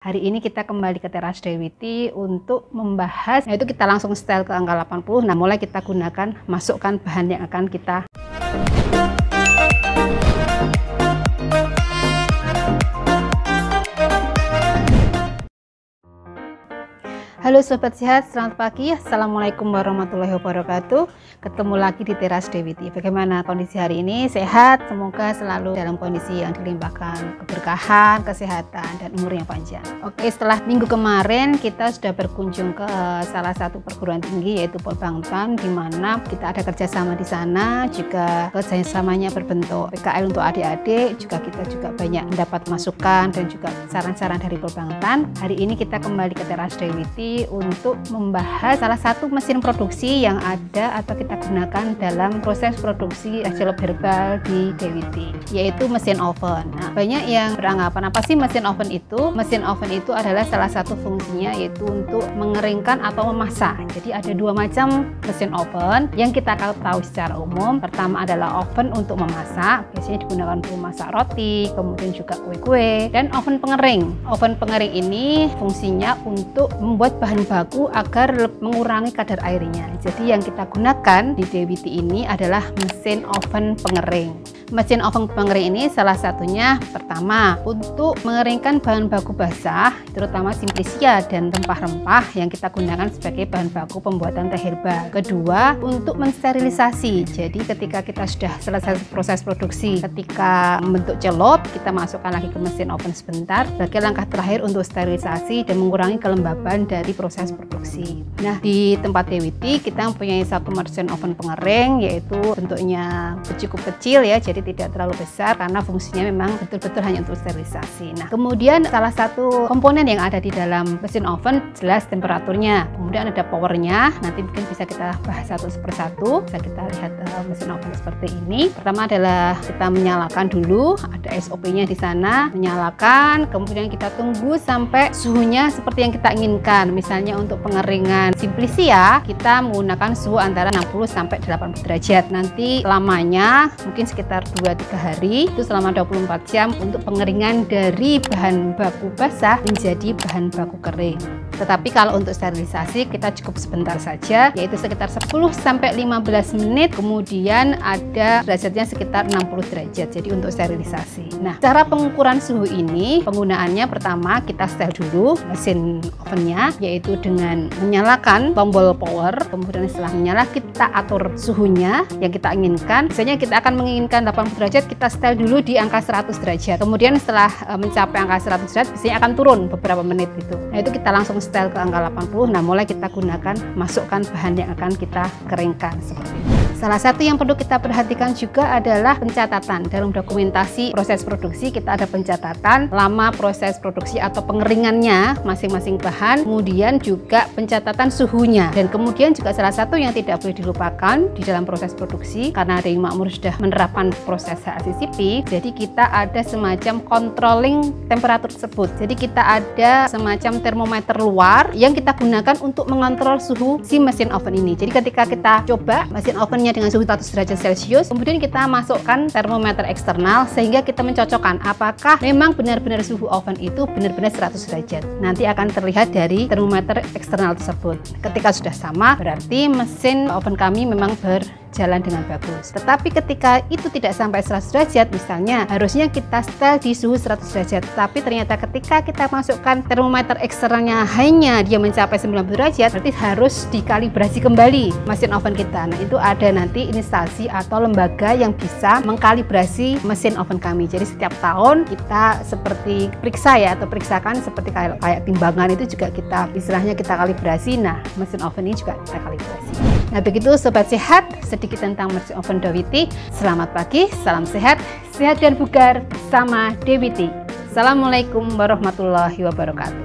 Hari ini kita kembali ke Teras Dewiti untuk membahas, yaitu kita langsung setel ke angka 80. Nah, mulai kita gunakan, masukkan bahan yang akan kita Halo Sobat Sehat, selamat pagi. Assalamualaikum warahmatullahi wabarakatuh. Ketemu lagi di Teras Dewiti. Bagaimana kondisi hari ini? Sehat? Semoga selalu dalam kondisi yang dilimpahkan keberkahan, kesehatan, dan umur yang panjang. Oke, setelah minggu kemarin kita sudah berkunjung ke salah satu perguruan tinggi, yaitu Polbangtan, di mana kita ada kerjasama di sana. Juga kerjasamanya berbentuk PKL untuk adik-adik. Juga kita juga banyak mendapat masukan dan juga saran-saran dari Polbangtan. Hari ini kita kembali ke Teras Dewiti untuk membahas salah satu mesin produksi yang ada atau kita gunakan dalam proses produksi es-celup herbal di Dewiti, yaitu mesin oven. Nah, banyak yang beranggapan apa sih mesin oven itu? Mesin oven itu adalah salah satu fungsinya yaitu untuk mengeringkan atau memasak. Jadi ada dua macam mesin oven yang kita tahu secara umum. Pertama adalah oven untuk memasak, biasanya digunakan untuk memasak roti, kemudian juga kue-kue, dan oven pengering. Oven pengering ini fungsinya untuk membuat bahan baku agar mengurangi kadar airnya. Jadi yang kita gunakan di Dewiti ini adalah mesin oven pengering. Mesin oven pengering ini salah satunya pertama untuk mengeringkan bahan baku basah, terutama simplisia dan rempah-rempah yang kita gunakan sebagai bahan baku pembuatan teh herbal. Kedua, untuk mensterilisasi. Jadi ketika kita sudah selesai proses produksi, ketika membentuk celup, kita masukkan lagi ke mesin oven sebentar sebagai langkah terakhir untuk sterilisasi dan mengurangi kelembaban dari proses produksi. Nah, di tempat Dewiti kita mempunyai satu mesin oven pengering, yaitu bentuknya cukup kecil ya, jadi tidak terlalu besar karena fungsinya memang betul-betul hanya untuk sterilisasi. Nah, kemudian salah satu komponen yang ada di dalam mesin oven jelas temperaturnya, kemudian ada powernya. Nanti mungkin bisa kita bahas satu persatu. Bisa kita lihat mesin oven seperti ini. Pertama adalah kita menyalakan dulu, ada SOP-nya di sana, menyalakan, kemudian kita tunggu sampai suhunya seperti yang kita inginkan. Misalnya untuk pengeringan simplisia, kita menggunakan suhu antara 60 sampai 80 derajat. Nanti lamanya mungkin sekitar 2-3 hari, itu selama 24 jam untuk pengeringan dari bahan baku basah menjadi bahan baku kering. Tetapi kalau untuk sterilisasi kita cukup sebentar saja, yaitu sekitar 10 sampai 15 menit, kemudian ada derajatnya sekitar 60 derajat. Jadi untuk sterilisasi. Nah, cara pengukuran suhu ini penggunaannya pertama kita setel dulu mesin ovennya, yaitu dengan menyalakan tombol power. Kemudian setelah menyala kita atur suhunya yang kita inginkan. Misalnya kita akan menginginkan 80 derajat, kita setel dulu di angka 100 derajat. Kemudian setelah mencapai angka 100 derajat biasanya akan turun beberapa menit itu. Nah, itu kita langsung setel ke angka 80. Nah, mulai kita gunakan, masukkan bahan yang akan kita keringkan seperti itu. Salah satu yang perlu kita perhatikan juga adalah pencatatan. Dalam dokumentasi proses produksi kita ada pencatatan lama proses produksi atau pengeringannya masing-masing bahan, kemudian juga pencatatan suhunya. Dan kemudian juga salah satu yang tidak boleh dilupakan di dalam proses produksi, karena Dewi Makmur sudah menerapkan proses HACCP, jadi kita ada semacam controlling temperatur tersebut. Jadi kita ada semacam termometer luar yang kita gunakan untuk mengontrol suhu si mesin oven ini. Jadi ketika kita coba mesin ovennya dengan suhu 100 derajat Celcius, kemudian kita masukkan termometer eksternal sehingga kita mencocokkan apakah memang benar-benar suhu oven itu benar-benar 100 derajat. Nanti akan terlihat dari termometer eksternal tersebut. Ketika sudah sama, berarti mesin oven kami memang berjalan dengan bagus. Tetapi ketika itu tidak sampai 100 derajat, misalnya harusnya kita setel di suhu 100 derajat, tapi ternyata ketika kita masukkan termometer eksternalnya hanya dia mencapai 90 derajat, berarti harus dikalibrasi kembali mesin oven kita. Nah, itu ada nanti instansi atau lembaga yang bisa mengkalibrasi mesin oven kami. Jadi setiap tahun kita seperti periksa ya, atau periksakan seperti kayak timbangan itu juga kita istilahnya kita kalibrasi. Nah, mesin oven ini juga kita kalibrasi. Nah, begitu Sobat Sehat, sedikit tentang mesin oven Dewiti. Selamat pagi, salam sehat, sehat dan bugar bersama Dewiti. Assalamualaikum warahmatullahi wabarakatuh.